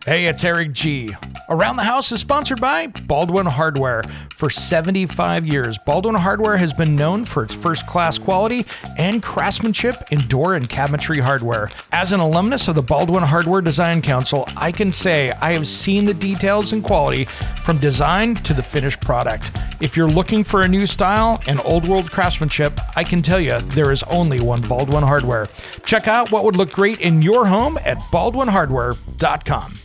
Hey, it's Eric G. Around the House is sponsored by Baldwin Hardware. For 75 years, Baldwin Hardware has been known for its first-class quality and craftsmanship in door and cabinetry hardware. As an alumnus of the Baldwin Hardware Design Council, I can say I have seen the details and quality from design to the finished product. If you're looking for a new style and old-world craftsmanship, I can tell you there is only one Baldwin Hardware. Check out what would look great in your home at baldwinhardware.com.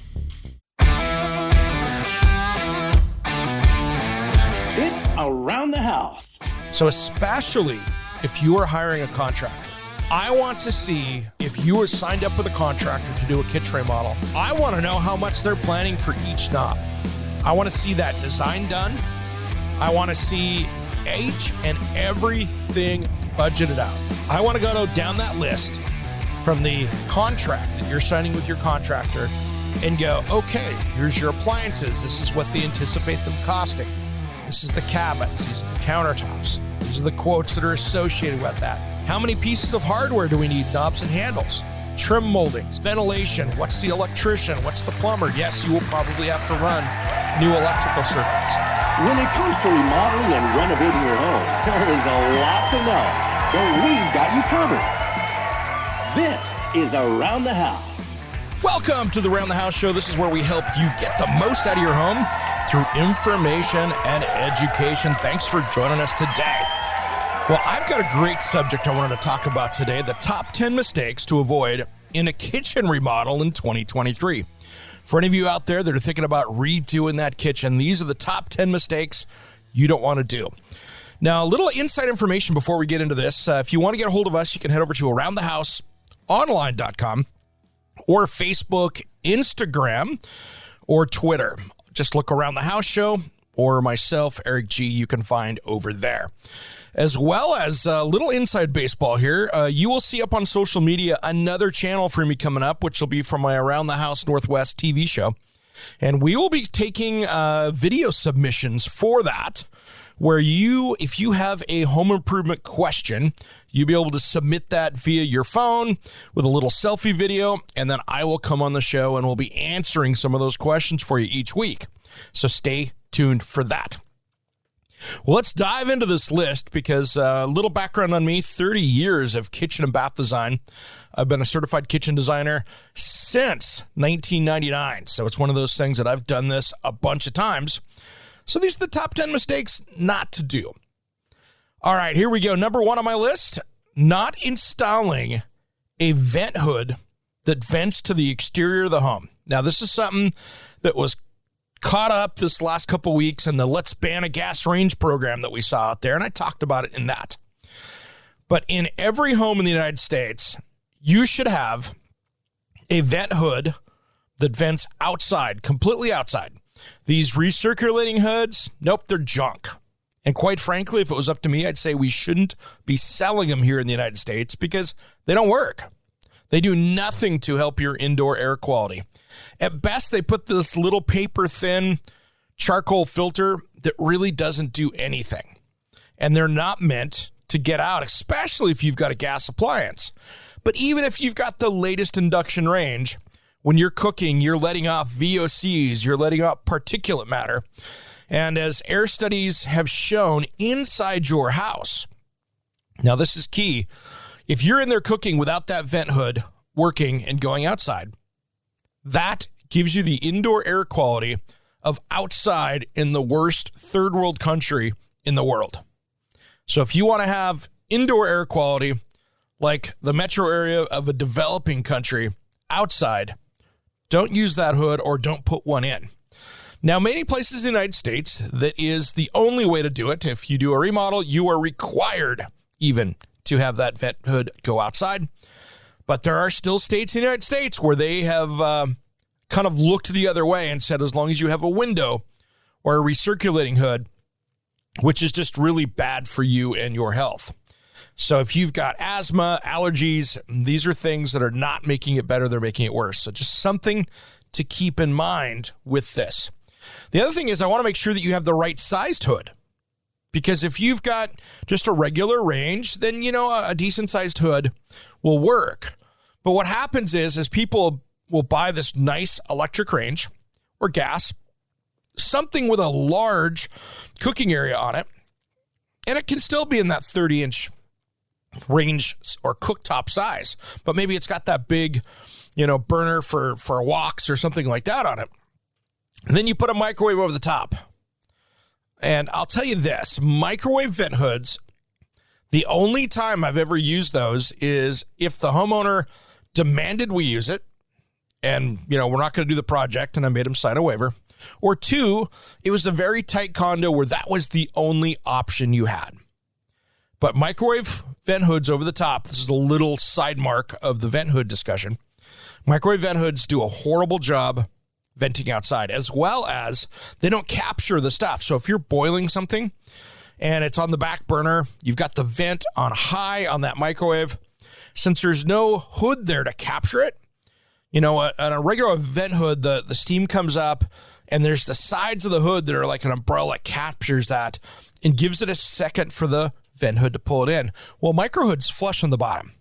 It's Around the House. So especially if you are hiring a contractor, I want to see if you are signed up with a contractor to do a kitchen remodel. I want to know how much they're planning for each knob. I want to see that design done. I want to see each and everything budgeted out. I want to go down that list from the contract that you're signing with your contractor and go, okay, here's your appliances. This is what they anticipate them costing. This is the cabinets. These are the countertops. These are the quotes that are associated with that. How many pieces of hardware do we need? Knobs and handles, trim moldings, ventilation. What's the electrician? What's the plumber? Yes, you will probably have to run new electrical circuits. When it comes to remodeling and renovating your home, there is a lot to know, but we've got you covered. This is Around the House. Welcome to the Around the House show. This is where we help you get the most out of your home through information and education. Thanks for joining us today. Well, I've got a great subject I wanted to talk about today, the top 10 mistakes to avoid in a kitchen remodel in 2023. For any of you out there that are thinking about redoing that kitchen, these are the top 10 mistakes you don't want to do. Now, a little inside information before we get into this. If you want to get a hold of us, you can head over to aroundthehouseonline.com or Facebook, Instagram, or Twitter. Just look Around the House Show or myself, Eric G, you can find over there. As well as a little inside baseball here, you will see up on social media another channel for me coming up, which will be from my Around the House Northwest TV show. And we will be taking video submissions for that, where if you have a home improvement question, you'll be able to submit that via your phone with a little selfie video, and then I will come on the show and we'll be answering some of those questions for you each week. So stay tuned for that. Well, let's dive into this list because a little background on me, 30 years of kitchen and bath design. I've been a certified kitchen designer since 1999. So it's one of those things that I've done this a bunch of times. So these are the top 10 mistakes not to do. All right, here we go. Number one on my list, not installing a vent hood that vents to the exterior of the home. Now, this is something that was caught up this last couple weeks in the Let's Ban a Gas Range program that we saw out there, and I talked about it in that. But in every home in the United States, you should have a vent hood that vents outside, completely outside. These recirculating hoods, nope, they're junk. And quite frankly, if it was up to me, I'd say we shouldn't be selling them here in the United States because they don't work. They do nothing to help your indoor air quality. At best, they put this little paper-thin charcoal filter that really doesn't do anything. And they're not meant to get out, especially if you've got a gas appliance. But even if you've got the latest induction range, when you're cooking, you're letting off VOCs, you're letting off particulate matter. And as air studies have shown inside your house, now this is key, if you're in there cooking without that vent hood working and going outside, that gives you the indoor air quality of outside in the worst third world country in the world. So if you want to have indoor air quality like the metro area of a developing country outside, don't use that hood or don't put one in. Now, many places in the United States, that is the only way to do it. If you do a remodel, you are required even to have that vent hood go outside. But there are still states in the United States where they have kind of looked the other way and said, as long as you have a window or a recirculating hood, which is just really bad for you and your health. So if you've got asthma, allergies, these are things that are not making it better. They're making it worse. So just something to keep in mind with this. The other thing is I want to make sure that you have the right sized hood. Because if you've got just a regular range, then, a decent sized hood will work. But what happens is, as people will buy this nice electric range or gas, something with a large cooking area on it, and it can still be in that 30-inch range or cooktop size, but maybe it's got that big, burner for woks or something like that on it. And then you put a microwave over the top. And I'll tell you this, microwave vent hoods, the only time I've ever used those is if the homeowner demanded we use it, and, we're not going to do the project, and I made them sign a waiver. Or two, it was a very tight condo where that was the only option you had. But microwave vent hoods over the top, this is a little side mark of the vent hood discussion. Microwave vent hoods do a horrible job venting outside, as well as they don't capture the stuff. So if you're boiling something and it's on the back burner, you've got the vent on high on that microwave. Since there's no hood there to capture it, on a regular vent hood, the steam comes up and there's the sides of the hood that are like an umbrella that captures that and gives it a second for the vent hood to pull it in. Well, micro hood's flush on the bottom.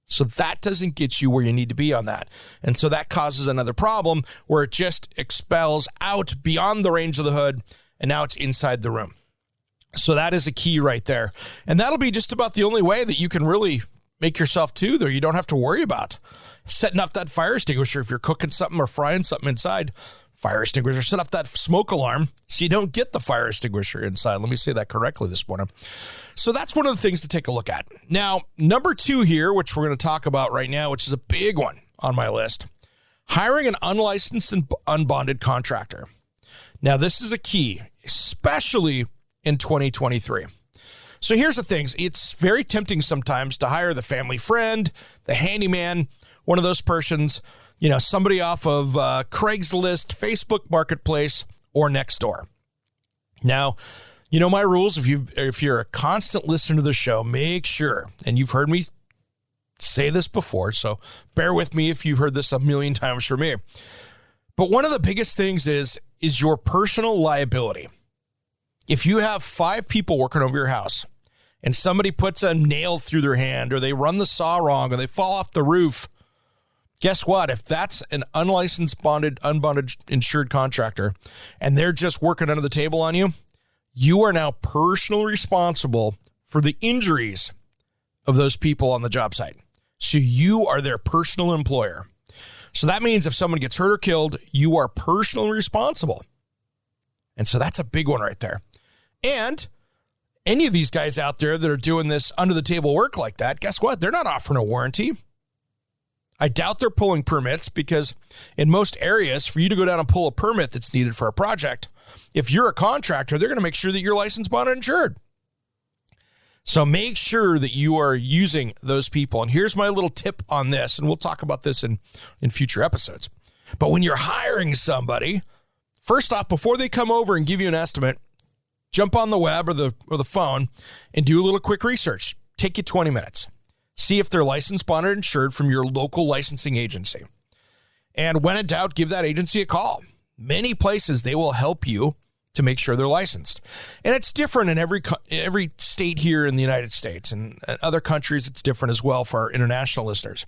So that doesn't get you where you need to be on that. And so that causes another problem where it just expels out beyond the range of the hood, and now it's inside the room. So that is a key right there. And that'll be just about the only way that you can really make yourself too there. You don't have to worry about setting off that fire extinguisher if you're cooking something or frying something inside. Fire extinguisher, set off that smoke alarm so you don't get the fire extinguisher inside. Let me say that correctly this morning. So that's one of the things to take a look at. Now, number 2 here, which we're going to talk about right now, which is a big one on my list, hiring an unlicensed and unbonded contractor. Now, this is a key, especially in 2023. So here's the things. It's very tempting sometimes to hire the family friend, the handyman, one of those persons, somebody off of Craigslist, Facebook Marketplace, or Nextdoor. Now, my rules. If you're a constant listener to the show, make sure, and you've heard me say this before, so bear with me if you've heard this a million times from me. But one of the biggest things is your personal liability. If you have 5 people working over your house and somebody puts a nail through their hand or they run the saw wrong or they fall off the roof, guess what? If that's an unlicensed, unbonded, insured contractor and they're just working under the table on you, you are now personally responsible for the injuries of those people on the job site. So you are their personal employer. So that means if someone gets hurt or killed, you are personally responsible. And so that's a big one right there. And any of these guys out there that are doing this under the table work like that, guess what? They're not offering a warranty. I doubt they're pulling permits because in most areas, for you to go down and pull a permit that's needed for a project, if you're a contractor, they're going to make sure that you're licensed, bonded, and insured. So make sure that you are using those people. And here's my little tip on this, and we'll talk about this in future episodes. But when you're hiring somebody, first off, before they come over and give you an estimate, jump on the web or the phone and do a little quick research. Take you 20 minutes. See if they're licensed, bonded, and insured from your local licensing agency. And when in doubt, give that agency a call. Many places, they will help you to make sure they're licensed. And it's different in every state here in the United States. And other countries, it's different as well for our international listeners.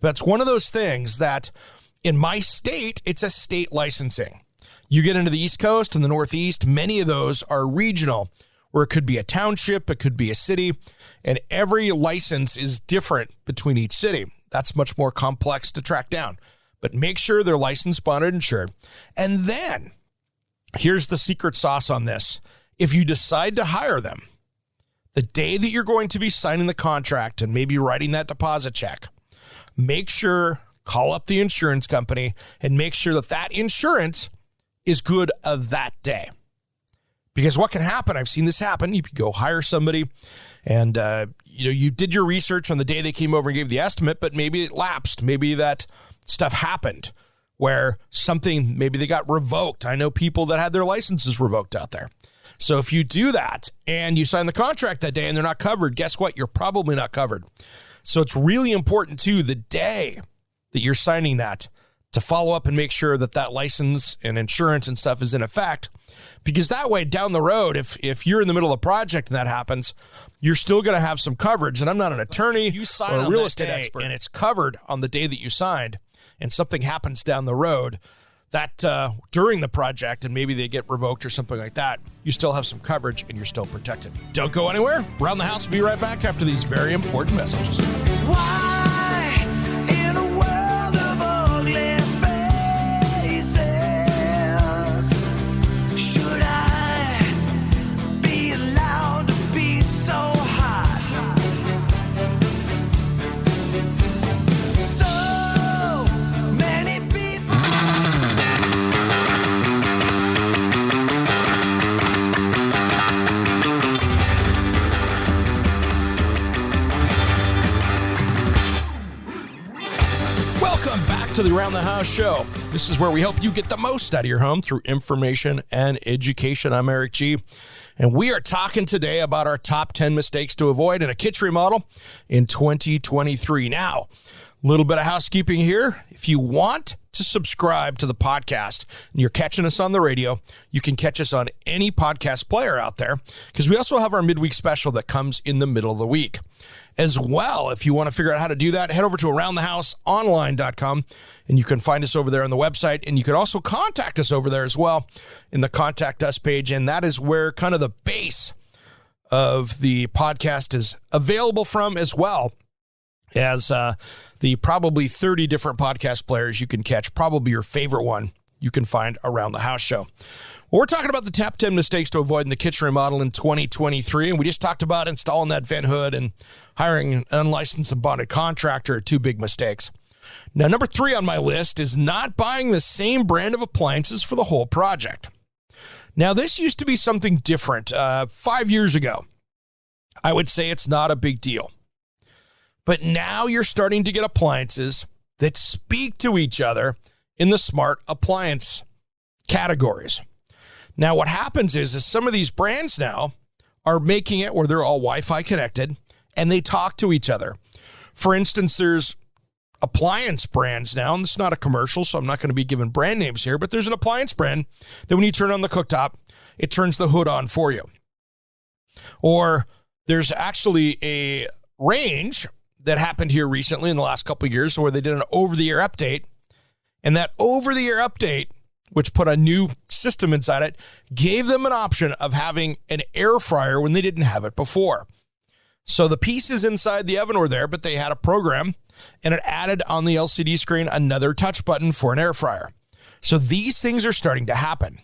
But it's one of those things that in my state, it's a state licensing. You get into the East Coast and the Northeast, many of those are regional, where it could be a township, it could be a city, and every license is different between each city. That's much more complex to track down. But make sure they're licensed, bonded, insured. And then, here's the secret sauce on this. If you decide to hire them, the day that you're going to be signing the contract and maybe writing that deposit check, make sure, call up the insurance company and make sure that that insurance is good of that day. Because what can happen, I've seen this happen, you could go hire somebody and you did your research on the day they came over and gave the estimate, but maybe it lapsed. Maybe that stuff happened where something, maybe they got revoked. I know people that had their licenses revoked out there. So if you do that and you sign the contract that day and they're not covered, guess what? You're probably not covered. So it's really important too, the day that you're signing that, to follow up and make sure that that license and insurance and stuff is in effect. Because that way down the road, if you're in the middle of a project and that happens, you're still going to have some coverage. And I'm not an attorney or a real estate expert, and it's covered on the day that you signed. and something happens down the road that during the project and maybe they get revoked or something like that, you still have some coverage and you're still protected. Don't go anywhere. Around the House will be right back after these very important messages. Why in a world of ugly faces should I be allowed to be so hot? So many people. Welcome back to the Around the House show. This is where we help you get the most out of your home through information and education. I'm Eric G. And we are talking today about our top 10 mistakes to avoid in a kitchen remodel in 2023. Now, a little bit of housekeeping here. If you want to subscribe to the podcast and you're catching us on the radio, you can catch us on any podcast player out there because we also have our midweek special that comes in the middle of the week. As well, if you want to figure out how to do that, head over to aroundthehouseonline.com and you can find us over there on the website. And you can also contact us over there as well in the Contact Us page. And that is where kind of the base of the podcast is available from, as well as the probably 30 different podcast players you can catch. Probably your favorite one you can find Around the House show. Well, we're talking about the top 10 mistakes to avoid in the kitchen remodel in 2023, and we just talked about installing that vent hood and hiring an unlicensed and bonded contractor, two big mistakes. Now, number 3 on my list is not buying the same brand of appliances for the whole project. Now, this used to be something different 5 years ago. I would say it's not a big deal. But now you're starting to get appliances that speak to each other in the smart appliance categories. Now, what happens is some of these brands now are making it where they're all Wi-Fi connected and they talk to each other. For instance, there's appliance brands now, and this is not a commercial, so I'm not going to be giving brand names here, but there's an appliance brand that when you turn on the cooktop, it turns the hood on for you. Or there's actually a range that happened here recently in the last couple of years where they did an over-the-air update, and that over-the-air update, which put a new system inside it, gave them an option of having an air fryer when they didn't have it before. So the pieces inside the oven were there, but they had a program, and it added on the LCD screen another touch button for an air fryer. So these things are starting to happen.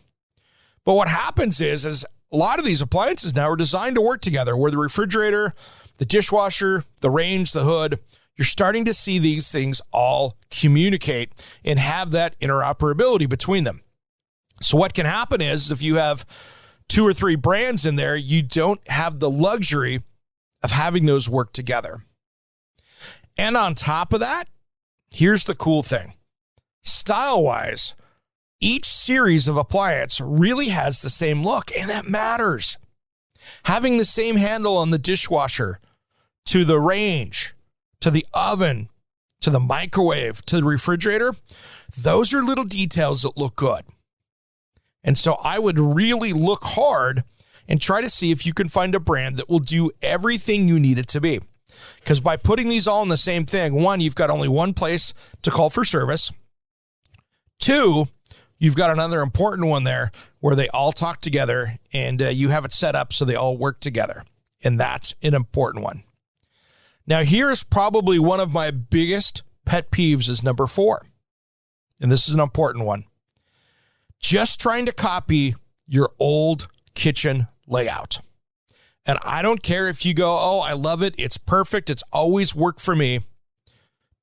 But what happens is a lot of these appliances now are designed to work together, where the refrigerator, the dishwasher, the range, the hood, you're starting to see these things all communicate and have that interoperability between them. So what can happen is if you have 2 or 3 brands in there, you don't have the luxury of having those work together. And on top of that, here's the cool thing. Style-wise, each series of appliance really has the same look, and that matters. Having the same handle on the dishwasher, to the range, to the oven, to the microwave, to the refrigerator, those are little details that look good. And so I would really look hard and try to see if you can find a brand that will do everything you need it to be. Because by putting these all in the same thing, 1, you've got only one place to call for service. 2, you've got another important one there where they all talk together and you have it set up so they all work together. And that's an important one. Now, here is probably one of my biggest pet peeves is number 4. And this is an important one. Just trying to copy your old kitchen layout. And I don't care if you go, oh, I love it. It's perfect. It's always worked for me.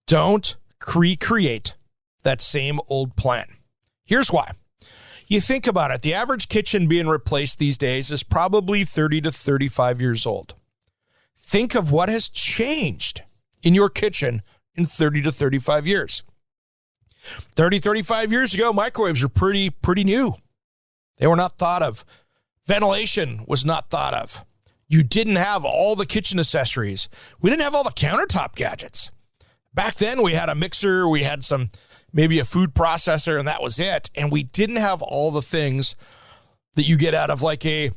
Don't recreate that same old plan. Here's why. You think about it. The average kitchen being replaced these days is probably 30 to 35 years old. Think of what has changed in your kitchen in 30 to 35 years. 30, 35 years ago, microwaves were pretty new. They were not thought of. Ventilation was not thought of. You didn't have all the kitchen accessories. We didn't have all the countertop gadgets. Back then, we had a mixer, we had maybe a food processor, and that was it. And we didn't have all the things that you get out of like a,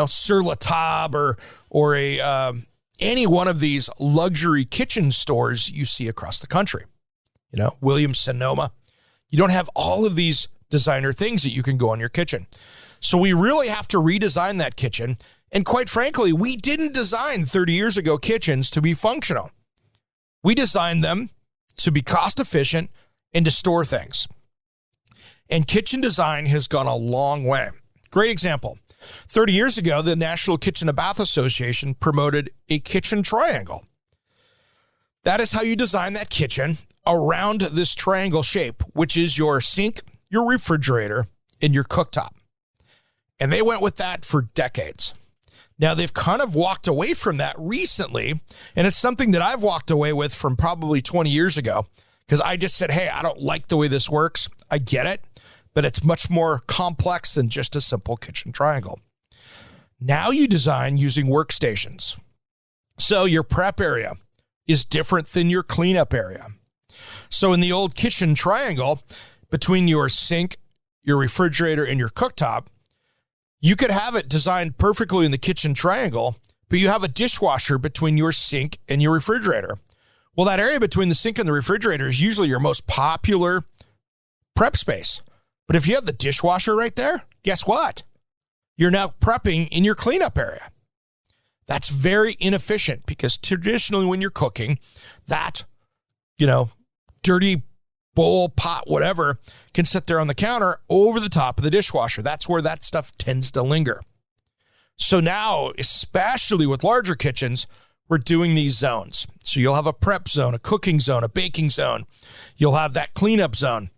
sur la table or a any one of these luxury kitchen stores you see across the country. Williams Sonoma. You don't have all of these designer things that you can go on your kitchen. So we really have to redesign that kitchen. And quite frankly, we didn't design 30 years ago kitchens to be functional. We designed them to be cost efficient and to store things. And kitchen design has gone a long way. Great example. 30 years ago, the National Kitchen and Bath Association promoted a kitchen triangle. That is how you design that kitchen around this triangle shape, which is your sink, your refrigerator, and your cooktop. And they went with that for decades. Now, they've kind of walked away from that recently, and it's something that I've walked away with from probably 20 years ago because I just said, hey, I don't like the way this works. I get it, but it's much more complex than just a simple kitchen triangle. Now you design using workstations. So your prep area is different than your cleanup area. So in the old kitchen triangle, between your sink, your refrigerator, and your cooktop, you could have it designed perfectly in the kitchen triangle, but you have a dishwasher between your sink and your refrigerator. Well, that area between the sink and the refrigerator is usually your most popular prep space. But if you have the dishwasher right there, guess what? You're now prepping in your cleanup area. That's very inefficient because traditionally when you're cooking, that, dirty bowl, pot, whatever, can sit there on the counter over the top of the dishwasher. That's where that stuff tends to linger. So now, especially with larger kitchens, we're doing these zones. So you'll have a prep zone, a cooking zone, a baking zone. You'll have that cleanup zone.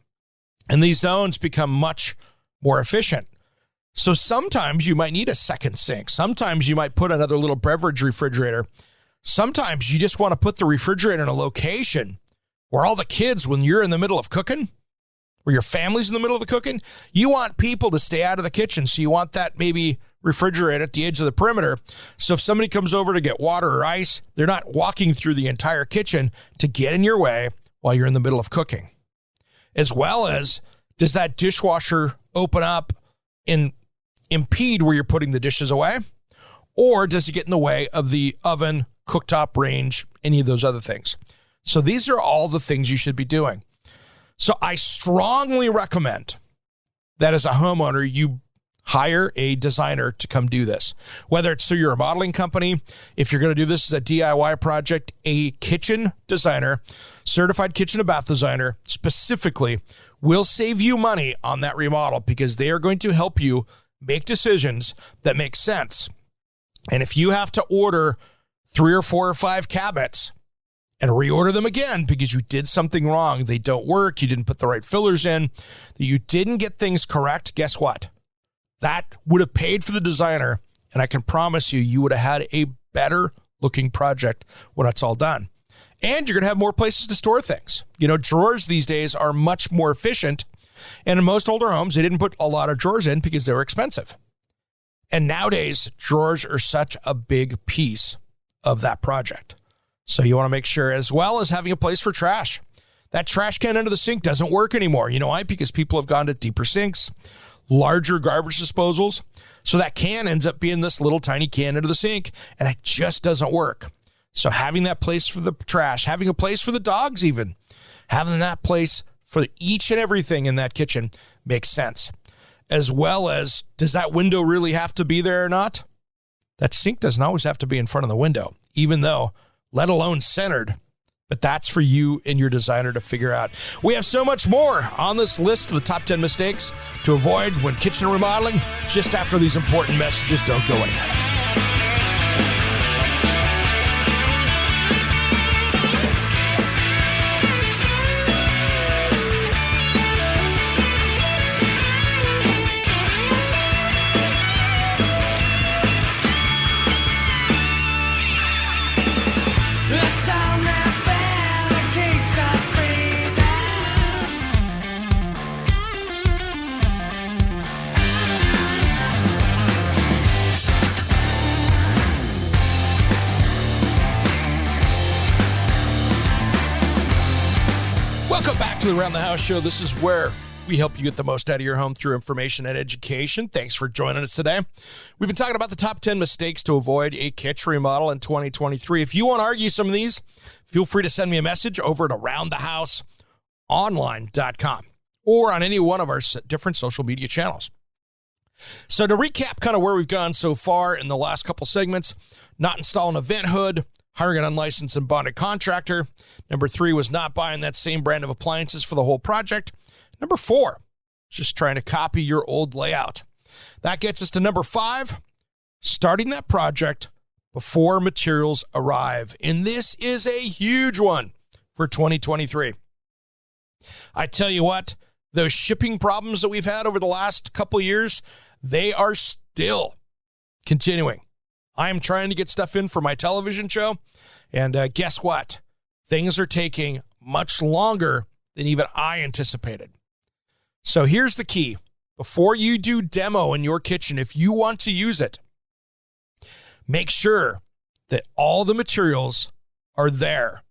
And these zones become much more efficient. So sometimes you might need a second sink. Sometimes you might put another little beverage refrigerator. Sometimes you just want to put the refrigerator in a location where all the kids, when you're in the middle of cooking, where your family's in the middle of the cooking, you want people to stay out of the kitchen. So you want that maybe refrigerator at the edge of the perimeter. So if somebody comes over to get water or ice, they're not walking through the entire kitchen to get in your way while you're in the middle of cooking. As well as, does that dishwasher open up and impede where you're putting the dishes away? Or does it get in the way of the oven, cooktop, range, any of those other things? So these are all the things you should be doing. So I strongly recommend that as a homeowner, you hire a designer to come do this. Whether it's through your remodeling company, if you're going to do this as a DIY project, a kitchen designer, certified kitchen and bath designer specifically, will save you money on that remodel because they are going to help you make decisions that make sense. And if you have to order 3 or 4 or 5 cabinets and reorder them again because you did something wrong, they don't work, you didn't put the right fillers in, that you didn't get things correct, guess what? That would have paid for the designer, and I can promise you, you would have had a better looking project when it's all done. And you're going to have more places to store things. Drawers these days are much more efficient, and in most older homes, they didn't put a lot of drawers in because they were expensive. And nowadays, drawers are such a big piece of that project. So you want to make sure, as well as having a place for trash. That trash can under the sink doesn't work anymore. You know why? Because people have gone to deeper sinks, larger garbage disposals. So that can ends up being this little tiny can under the sink, and it just doesn't work. So having that place for the trash, having a place for the dogs even, having that place for each and everything in that kitchen makes sense. As well as, does that window really have to be there or not? That sink doesn't always have to be in front of the window, even though, let alone centered. But that's for you and your designer to figure out. We have so much more on this list of the top 10 mistakes to avoid when kitchen remodeling. Just after these important messages, don't go anywhere. Let's sound that fan that keeps us breathing. Welcome back to the Around the House Show. This is where we help you get the most out of your home through information and education. Thanks for joining us today. We've been talking about the top 10 mistakes to avoid a kitchen remodel in 2023. If you want to argue some of these, feel free to send me a message over at Around the House kitchenremodelingonline.com or on any one of our different social media channels. So to recap kind of where we've gone so far in the last couple segments, not installing a vent hood, hiring an unlicensed and bonded contractor. Number 3 was not buying that same brand of appliances for the whole project. Number 4, just trying to copy your old layout. That gets us to number 5, starting that project before materials arrive. And this is a huge one for 2023. I tell you what, those shipping problems that we've had over the last couple of years, they are still continuing. I am trying to get stuff in for my television show, and guess what? Things are taking much longer than even I anticipated. So here's the key. Before you do demo in your kitchen, if you want to use it, make sure that all the materials are there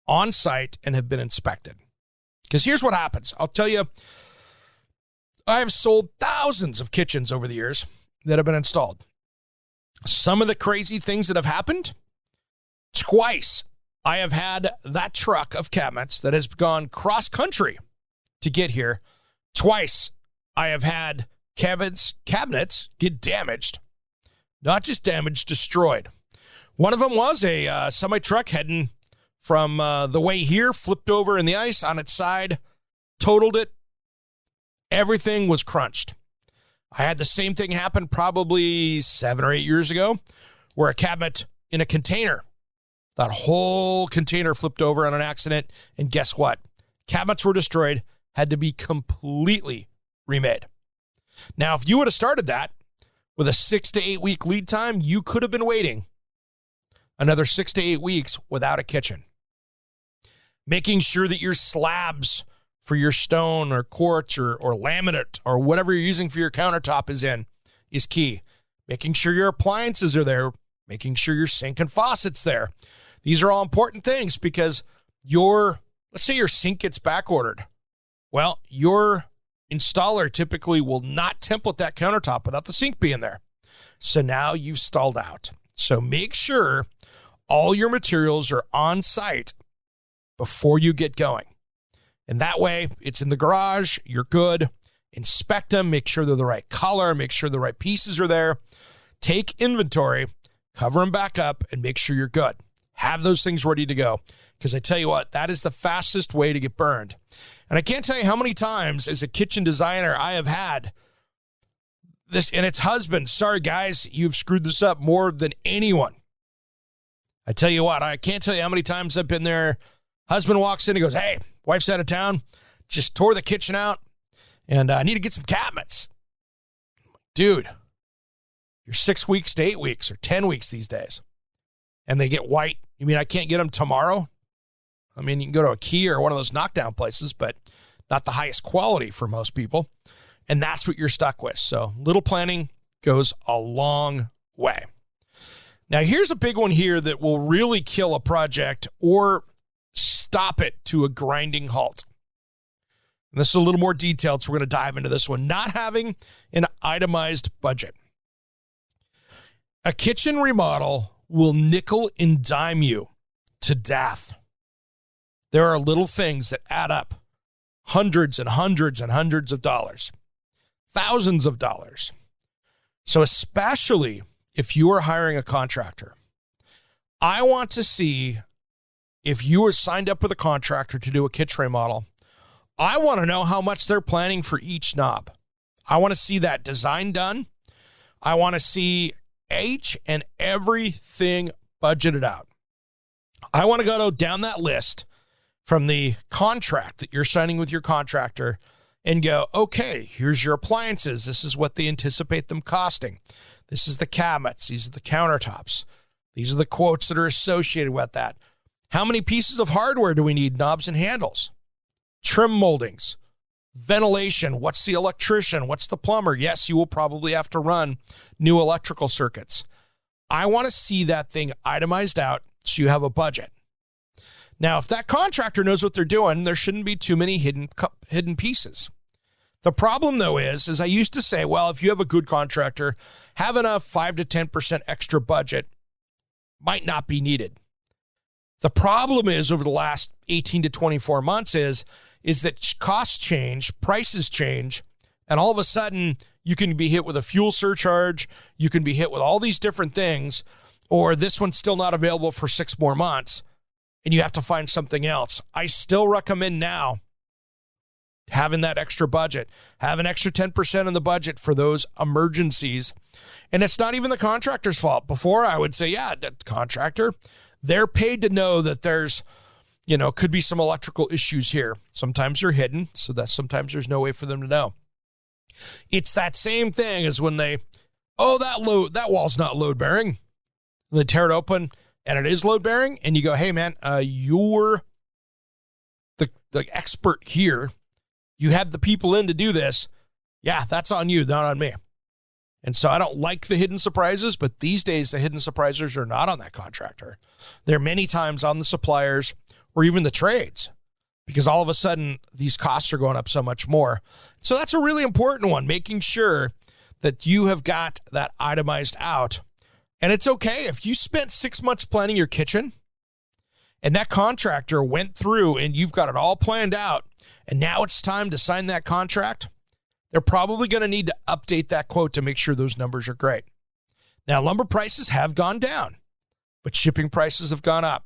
on site and have been inspected. Because here's what happens. I'll tell you, I've sold thousands of kitchens over the years that have been installed. Some of the crazy things that have happened, twice I have had that truck of cabinets that has gone cross-country to get here. Twice I have had cabinets get damaged. Not just damaged, destroyed. One of them was a semi-truck heading from the way here, flipped over in the ice on its side, totaled it. Everything was crunched. I had the same thing happen probably 7 or 8 years ago, where a cabinet in a container, that whole container flipped over on an accident, and guess what? Cabinets were destroyed, had to be completely remade. Now, if you would have started that with a 6 to 8 week lead time, you could have been waiting another 6 to 8 weeks without a kitchen. Making sure that your slabs for your stone or quartz or laminate or whatever you're using for your countertop is key. Making sure your appliances are there, making sure your sink and faucet's there. These are all important things because let's say your sink gets back ordered. Well, your installer typically will not template that countertop without the sink being there. So now you've stalled out. So make sure all your materials are on site before you get going. And that way, it's in the garage, you're good. Inspect them, make sure they're the right color, make sure the right pieces are there. Take inventory, cover them back up, and make sure you're good. Have those things ready to go. Because I tell you what, that is the fastest way to get burned. And I can't tell you how many times as a kitchen designer I have had this, and its husband, sorry guys, you've screwed this up more than anyone. I tell you what, I can't tell you how many times I've been there. Husband walks in and goes, hey, wife's out of town, just tore the kitchen out, and I need to get some cabinets. Dude, you're 6 weeks to 8 weeks or 10 weeks these days, and they get white. You mean I can't get them tomorrow? I mean, you can go to a Key or one of those knockdown places, but not the highest quality for most people, and that's what you're stuck with. So little planning goes a long way. Now, here's a big one here that will really kill a project or stop it to a grinding halt. And this is a little more detailed, so we're going to dive into this one. Not having an itemized budget. A kitchen remodel will nickel and dime you to death. There are little things that add up. Hundreds and hundreds and hundreds of dollars. Thousands of dollars. So especially if you are hiring a contractor, I want to see if you are signed up with a contractor to do a kitchen remodel, I want to know how much they're planning for each knob. I want to see that design done. I want to see each and everything budgeted out. I want to go down that list from the contract that you're signing with your contractor and go, okay, here's your appliances. This is what they anticipate them costing. This is the cabinets. These are the countertops. These are the quotes that are associated with that. How many pieces of hardware do we need? Knobs and handles, trim moldings, ventilation. What's the electrician? What's the plumber? Yes, you will probably have to run new electrical circuits. I want to see that thing itemized out so you have a budget. Now, if that contractor knows what they're doing, there shouldn't be too many hidden pieces. The problem, though, is I used to say, well, if you have a good contractor, having a 5 to 10% extra budget might not be needed. The problem is over the last 18 to 24 months is is that costs change, prices change, and all of a sudden you can be hit with a fuel surcharge, you can be hit with all these different things, or this one's still not available for 6 more months, and you have to find something else. I still recommend now having that extra budget, have an extra 10% in the budget for those emergencies. And it's not even the contractor's fault. Before, I would say, yeah, the contractor, they're paid to know that there's, could be some electrical issues here. Sometimes they're hidden, so that sometimes there's no way for them to know. It's that same thing as when that wall's not load bearing. They tear it open and it is load bearing, and you go, hey man, you're the expert here. You had the people in to do this. Yeah, that's on you, not on me. And so I don't like the hidden surprises, but these days the hidden surprises are not on that contractor. They're many times on the suppliers or even the trades, because all of a sudden these costs are going up so much more. So that's a really important one, making sure that you have got that itemized out. And it's okay if you spent 6 months planning your kitchen and that contractor went through and you've got it all planned out, and now it's time to sign that contract. They're probably going to need to update that quote to make sure those numbers are great. Now, lumber prices have gone down, but shipping prices have gone up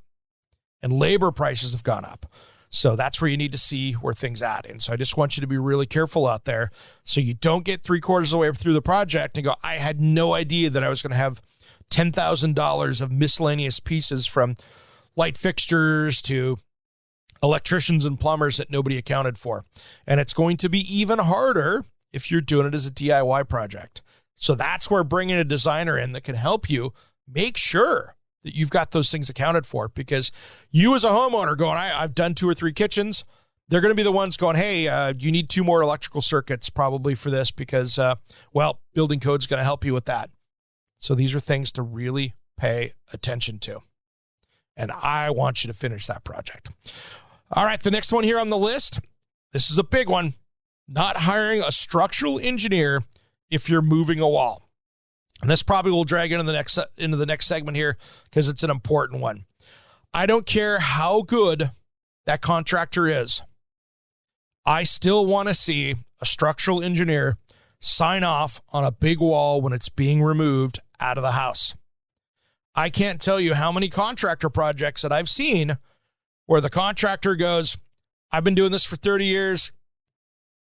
and labor prices have gone up. So that's where you need to see where things at. And so I just want you to be really careful out there so you don't get 3/4 of the way through the project and go, I had no idea that I was going to have $10,000 of miscellaneous pieces, from light fixtures to electricians and plumbers, that nobody accounted for. And it's going to be even harder if you're doing it as a DIY project. So that's where bringing a designer in that can help you make sure that you've got those things accounted for, because you as a homeowner going, I've done 2 or 3 kitchens. They're going to be the ones going, hey, you need 2 more electrical circuits probably for this because, building code's going to help you with that. So these are things to really pay attention to. And I want you to finish that project. All right, the next one here on the list, this is a big one. Not hiring a structural engineer if you're moving a wall. And this probably will drag into the next segment here because it's an important one. I don't care how good that contractor is. I still want to see a structural engineer sign off on a big wall when it's being removed out of the house. I can't tell you how many contractor projects that I've seen where the contractor goes, I've been doing this for 30 years.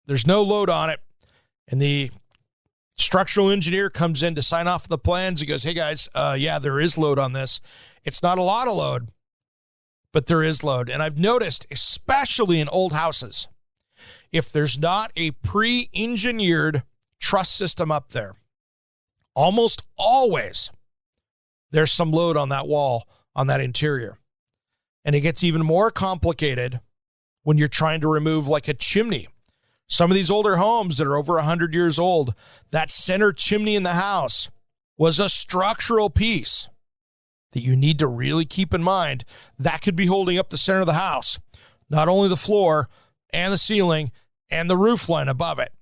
There's no load on it. And the structural engineer comes in to sign off the plans. He goes, hey guys, there is load on this. It's not a lot of load, but there is load. And I've noticed, especially in old houses, if there's not a pre-engineered truss system up there, almost always there's some load on that wall, on that interior. And it gets even more complicated when you're trying to remove like a chimney. Some of these older homes that are over 100 years old, that center chimney in the house was a structural piece that you need to really keep in mind. That could be holding up the center of the house, not only the floor and the ceiling and the roof line above it.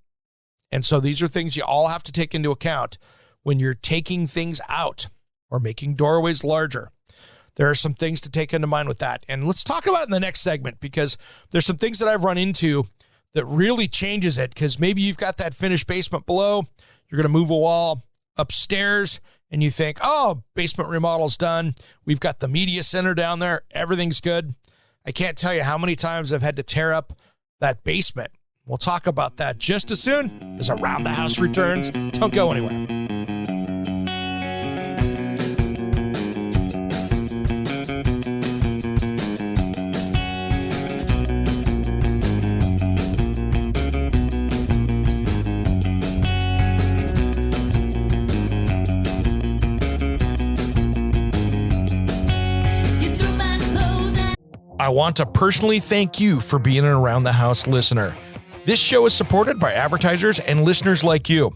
And so these are things you all have to take into account when you're taking things out or making doorways larger. There are some things to take into mind with that. And let's talk about it in the next segment, because there's some things that I've run into that really changes it, because maybe you've got that finished basement below, you're going to move a wall upstairs, and you think, oh, basement remodel's done. We've got the media center down there. Everything's good. I can't tell you how many times I've had to tear up that basement. We'll talk about that just as soon as Around the House returns. Don't go anywhere. I want to personally thank you for being an Around the House listener. This show is supported by advertisers and listeners like you.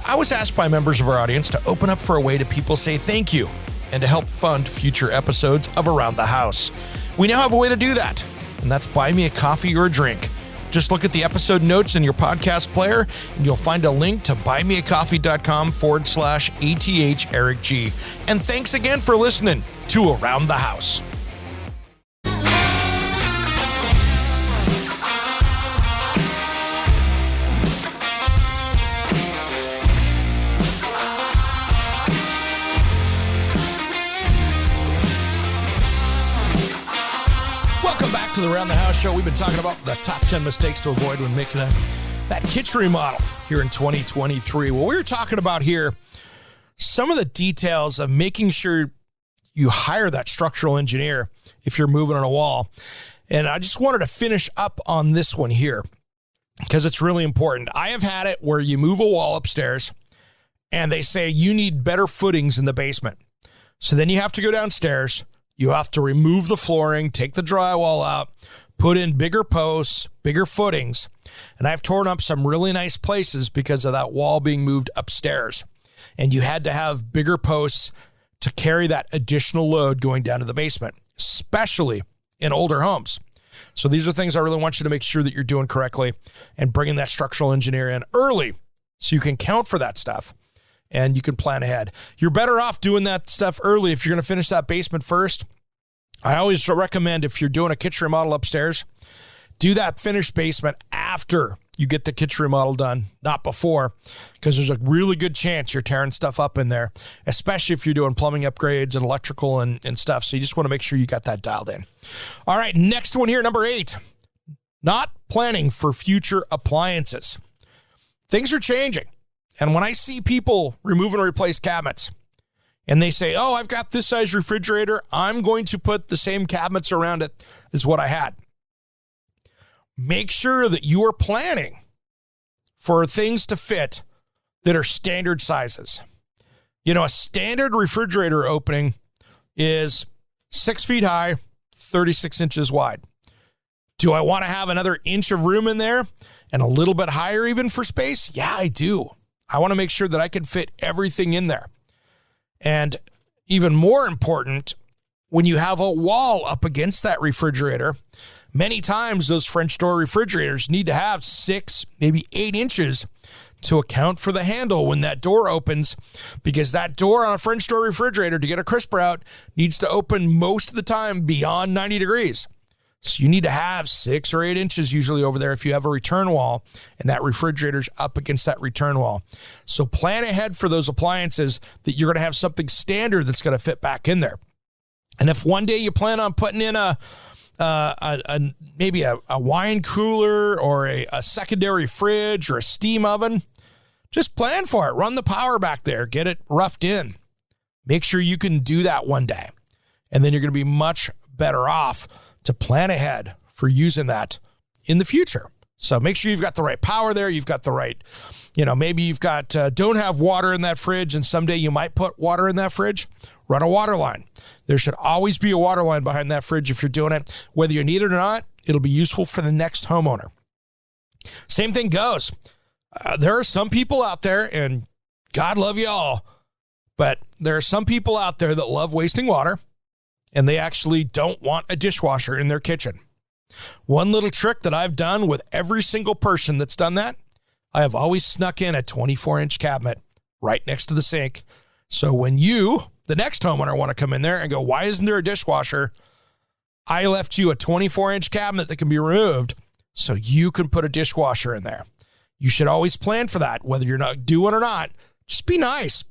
I was asked by members of our audience to open up for a way to people say thank you and to help fund future episodes of Around the House. We now have a way to do that, and that's buy me a coffee or a drink. Just look at the episode notes in your podcast player, and you'll find a link to buymeacoffee.com/ATH Eric G. And thanks again for listening to Around the House. to the Around the House show. We've been talking about the top 10 mistakes to avoid when making that kitchen remodel here in 2023. Well, we were talking about here some of the details of making sure you hire that structural engineer if you're moving on a wall. And I just wanted to finish up on this one here because it's really important. I have had it where you move a wall upstairs and they say you need better footings in the basement. So then you have to go downstairs. You have to remove the flooring, take the drywall out, put in bigger posts, bigger footings. And I've torn up some really nice places because of that wall being moved upstairs. And you had to have bigger posts to carry that additional load going down to the basement, especially in older homes. So these are things I really want you to make sure that you're doing correctly and bringing that structural engineer in early so you can count for that stuff. And you can plan ahead. You're better off doing that stuff early if you're going to finish that basement first. I always recommend if you're doing a kitchen remodel upstairs, do that finished basement after you get the kitchen remodel done, not before, because there's a really good chance you're tearing stuff up in there, especially if you're doing plumbing upgrades and electrical and stuff. So you just want to make sure you got that dialed in. All right, next one here, number 8, not planning for future appliances. Things are changing. And when I see people remove and replace cabinets and they say, oh, I've got this size refrigerator, I'm going to put the same cabinets around it as what I had. Make sure that you are planning for things to fit that are standard sizes. You know, a standard refrigerator opening is 6 feet high, 36 inches wide. Do I want to have another inch of room in there and a little bit higher even for space? Yeah, I do. I want to make sure that I can fit everything in there. And even more important, when you have a wall up against that refrigerator, many times those French door refrigerators need to have 6, maybe 8 inches to account for the handle when that door opens, because that door on a French door refrigerator to get a crisper out needs to open most of the time beyond 90 degrees. So you need to have 6 or 8 inches usually over there if you have a return wall and that refrigerator's up against that return wall. So plan ahead for those appliances that you're going to have something standard that's going to fit back in there. And if one day you plan on putting in maybe a wine cooler or a secondary fridge or a steam oven, just plan for it. Run the power back there. Get it roughed in. Make sure you can do that one day. And then you're going to be much better off to plan ahead for using that in the future. So make sure you've got the right power there. You've got the right, maybe you've got, don't have water in that fridge and someday you might put water in that fridge. Run a water line. There should always be a water line behind that fridge if you're doing it. Whether you need it or not, it'll be useful for the next homeowner. Same thing goes. There are some people out there, and God love you all, but there are some people out there that love wasting water, and they actually don't want a dishwasher in their kitchen. One little trick that I've done with every single person that's done that, I have always snuck in a 24-inch cabinet right next to the sink. So when you, the next homeowner, want to come in there and go, why isn't there a dishwasher? I left you a 24-inch cabinet that can be removed so you can put a dishwasher in there. You should always plan for that, whether you're not doing it or not. Just be nice.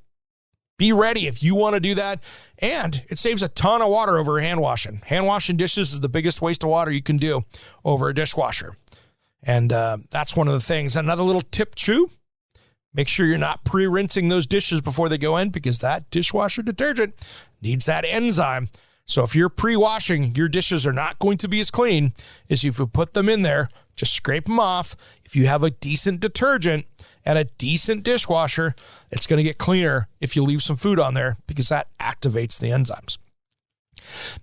Be ready if you want to do that. And it saves a ton of water over hand washing. Hand washing dishes is the biggest waste of water you can do over a dishwasher. And that's one of the things. Another little tip too, make sure you're not pre-rinsing those dishes before they go in, because that dishwasher detergent needs that enzyme. So if you're pre-washing, your dishes are not going to be as clean as if you put them in there. Just scrape them off. If you have a decent detergent and a decent dishwasher, it's going to get cleaner if you leave some food on there, because that activates the enzymes.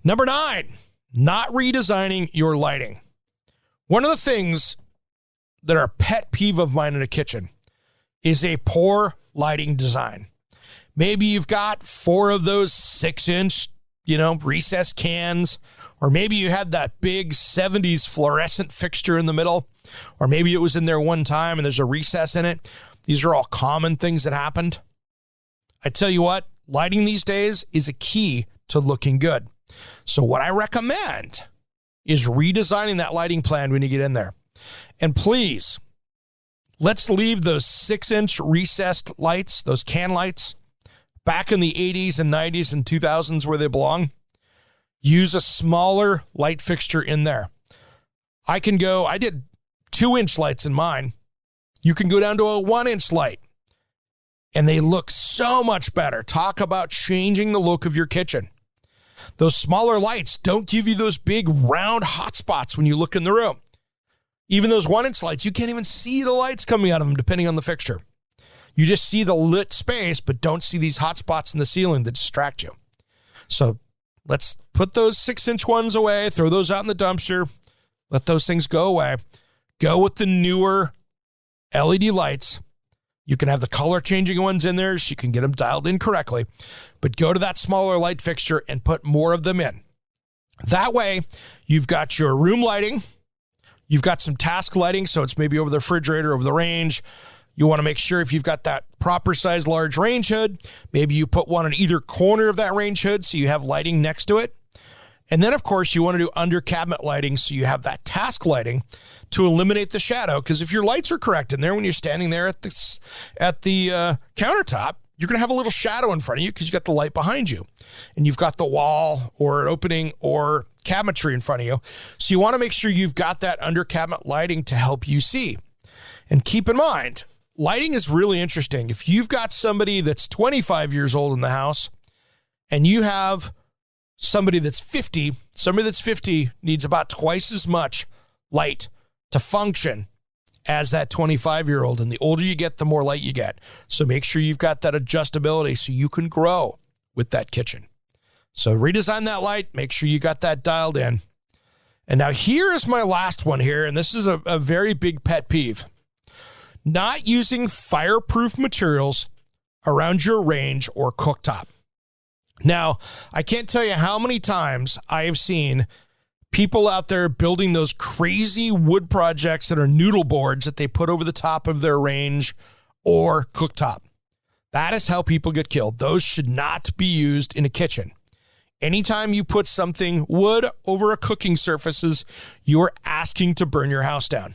Number 9, not redesigning your lighting. One of the things that are a pet peeve of mine in a kitchen is a poor lighting design. Maybe you've got 4 of those 6-inch, recessed cans, or maybe you had that big 70s fluorescent fixture in the middle, or maybe it was in there one time and there's a recess in it. These are all common things that happened. I tell you what, lighting these days is a key to looking good. So what I recommend is redesigning that lighting plan when you get in there. And please, let's leave those 6-inch recessed lights, those can lights, back in the 80s and 90s and 2000s where they belong. Use a smaller light fixture in there. I did 2-inch lights in mine. You can go down to a 1-inch light, and they look so much better. Talk about changing the look of your kitchen. Those smaller lights don't give you those big round hot spots when you look in the room. Even those 1-inch lights, you can't even see the lights coming out of them depending on the fixture. You just see the lit space, but don't see these hot spots in the ceiling that distract you. So let's put those 6-inch ones away, throw those out in the dumpster, let those things go away. Go with the newer LED lights. You can have the color changing ones in there so you can get them dialed in correctly, but go to that smaller light fixture and put more of them in. That way, you've got your room lighting. You've got some task lighting, so it's maybe over the refrigerator, over the range. You want to make sure if you've got that proper size large range hood, maybe you put one on either corner of that range hood so you have lighting next to it. And then, of course, you want to do under cabinet lighting so you have that task lighting to eliminate the shadow. Because if your lights are correct in there when you're standing there at the countertop, you're going to have a little shadow in front of you because you got the light behind you. And you've got the wall or an opening or cabinetry in front of you. So you want to make sure you've got that under cabinet lighting to help you see. And keep in mind, lighting is really interesting. If you've got somebody that's 25 years old in the house and you have somebody that's 50 needs about twice as much light to function as that 25-year-old. And the older you get, the more light you get. So make sure you've got that adjustability so you can grow with that kitchen. So redesign that light. Make sure you got that dialed in. And now here is my last one here. And this is a very big pet peeve. Not using fireproof materials around your range or cooktop. Now, I can't tell you how many times I have seen people out there building those crazy wood projects that are noodle boards that they put over the top of their range or cooktop. That is how people get killed. Those should not be used in a kitchen. Anytime you put something wood over a cooking surfaces, you are asking to burn your house down.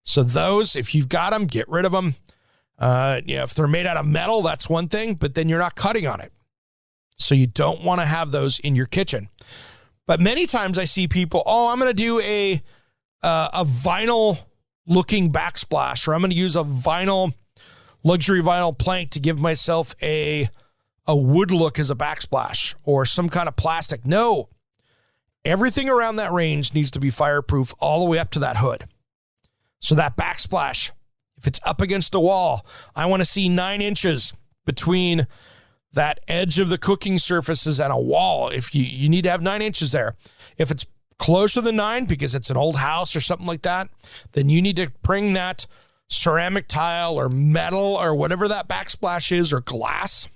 So those, if you've got them, get rid of them. If they're made out of metal, that's one thing, but then you're not cutting on it. So you don't want to have those in your kitchen. But many times I see people, I'm going to do a vinyl looking backsplash, or I'm going to use a luxury vinyl plank to give myself a wood look as a backsplash or some kind of plastic. No, everything around that range needs to be fireproof all the way up to that hood. So that backsplash, if it's up against a wall, I want to see 9 inches between that edge of the cooking surfaces and a wall. If you need to have 9 inches there. If it's closer than 9 because it's an old house or something like that, then you need to bring that ceramic tile or metal or whatever that backsplash is, or glass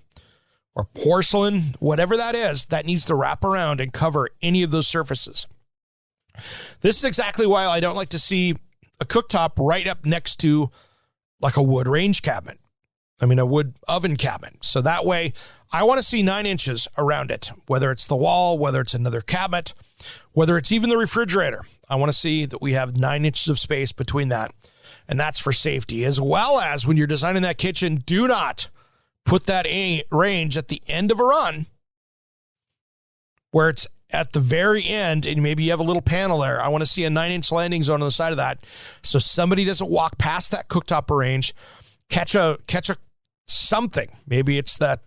or porcelain, whatever that is, that needs to wrap around and cover any of those surfaces. This is exactly why I don't like to see a cooktop right up next to like a wood range cabinet. A wood oven cabinet. So that way, I want to see 9 inches around it, whether it's the wall, whether it's another cabinet, whether it's even the refrigerator. I want to see that we have 9 inches of space between that. And that's for safety. As well as when you're designing that kitchen, do not put that range at the end of a run where it's at the very end and maybe you have a little panel there. I want to see a 9-inch landing zone on the side of that so somebody doesn't walk past that cooktop range, catch a something. Maybe it's that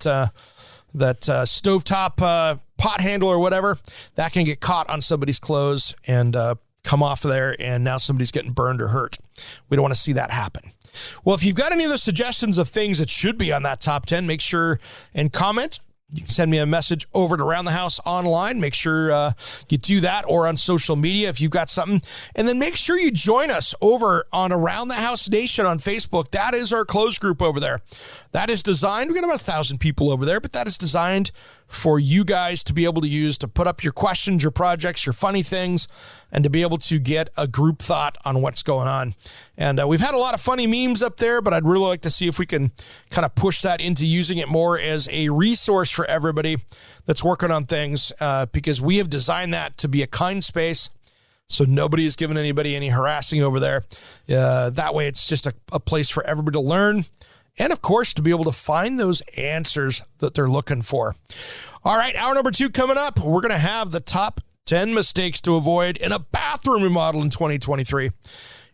stovetop pot handle or whatever that can get caught on somebody's clothes and come off there, and now somebody's getting burned or hurt. We don't want to see that happen. Well, if you've got any other suggestions of things that should be on that top 10, make sure and comment. You can send me a message over to Around the House online. Make sure you do that, or on social media if you've got something. And then make sure you join us over on Around the House Nation on Facebook. That is our closed group over there. That is designed, we've got about 1,000 people over there, but that is designed for you guys to be able to use to put up your questions, your projects, your funny things, and to be able to get a group thought on what's going on. And we've had a lot of funny memes up there, but I'd really like to see if we can kind of push that into using it more as a resource for everybody that's working on things, because we have designed that to be a kind space, so nobody is giving anybody any harassing over there. That way it's just a place for everybody to learn, and of course to be able to find those answers that they're looking for. All right, hour number 2 coming up. We're going to have the top 10 mistakes to avoid in a bathroom remodel in 2023.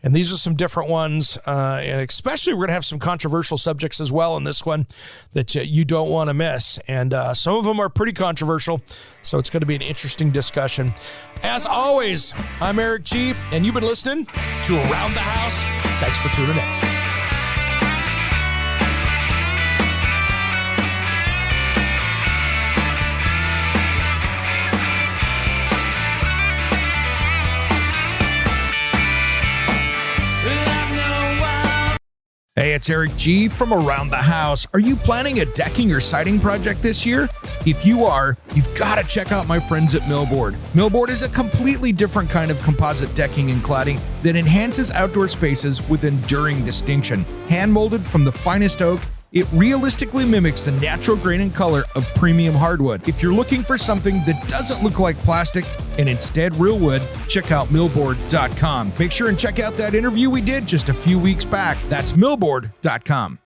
And these are some different ones, and especially we're going to have some controversial subjects as well in this one that you don't want to miss. And some of them are pretty controversial, so it's going to be an interesting discussion. As always, I'm Eric G., and you've been listening to Around the House. Thanks for tuning in. Hey, it's Eric G. from Around the House. Are you planning a decking or siding project this year? If you are, you've got to check out my friends at Millboard. Millboard is a completely different kind of composite decking and cladding that enhances outdoor spaces with enduring distinction. Hand-molded from the finest oak, it realistically mimics the natural grain and color of premium hardwood. If you're looking for something that doesn't look like plastic and instead real wood, check out millboard.com. Make sure and check out that interview we did just a few weeks back. That's millboard.com.